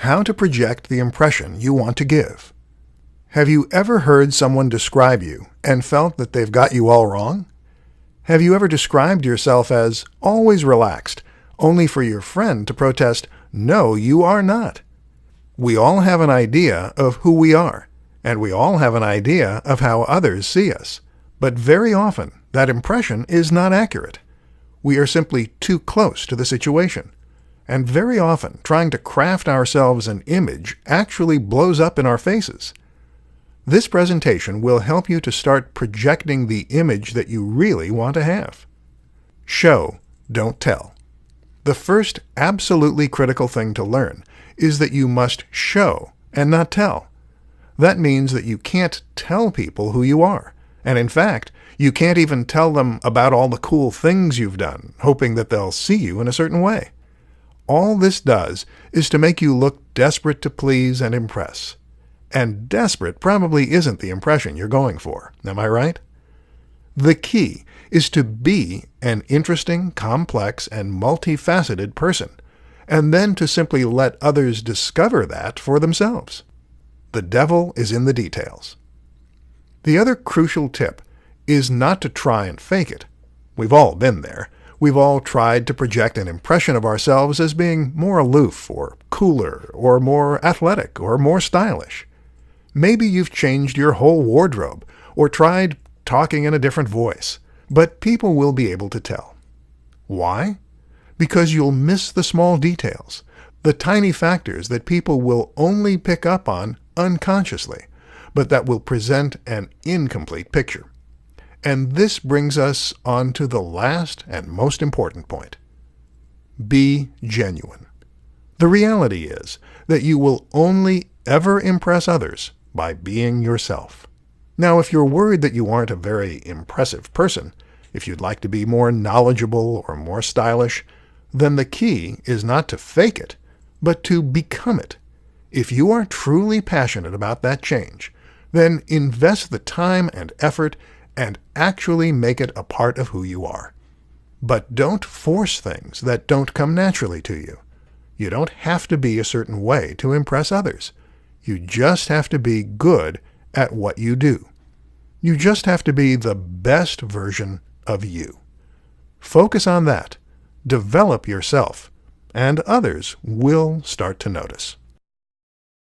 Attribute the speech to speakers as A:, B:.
A: How to project the impression you want to give. Have you ever heard someone describe you and felt that they've got you all wrong? Have you ever described yourself as always relaxed, only for your friend to protest, "No, you are not"? We all have an idea of who we are, and we all have an idea of how others see us. But very often, that impression is not accurate. We are simply too close to the situation. And very often, trying to craft ourselves an image actually blows up in our faces. This presentation will help you to start projecting the image that you really want to have. Show, don't tell. The first absolutely critical thing to learn is that you must show and not tell. That means that you can't tell people who you are. And in fact, you can't even tell them about all the cool things you've done, hoping that they'll see you in a certain way. All this does is to make you look desperate to please and impress. And desperate probably isn't the impression you're going for, am I right? The key is to be an interesting, complex, and multifaceted person, and then to simply let others discover that for themselves. The devil is in the details. The other crucial tip is not to try and fake it. We've all been there. We've all tried to project an impression of ourselves as being more aloof, or cooler, or more athletic, or more stylish. Maybe you've changed your whole wardrobe, or tried talking in a different voice, but people will be able to tell. Why? Because you'll miss the small details, the tiny factors that people will only pick up on unconsciously, but that will present an incomplete picture. And this brings us on to the last and most important point. Be genuine. The reality is that you will only ever impress others by being yourself. Now, if you're worried that you aren't a very impressive person, if you'd like to be more knowledgeable or more stylish, then the key is not to fake it, but to become it. If you are truly passionate about that change, then invest the time and effort and actually make it a part of who you are. But don't force things that don't come naturally to you. You don't have to be a certain way to impress others. You just have to be good at what you do. You just have to be the best version of you. Focus on that. Develop yourself, and others will start to notice.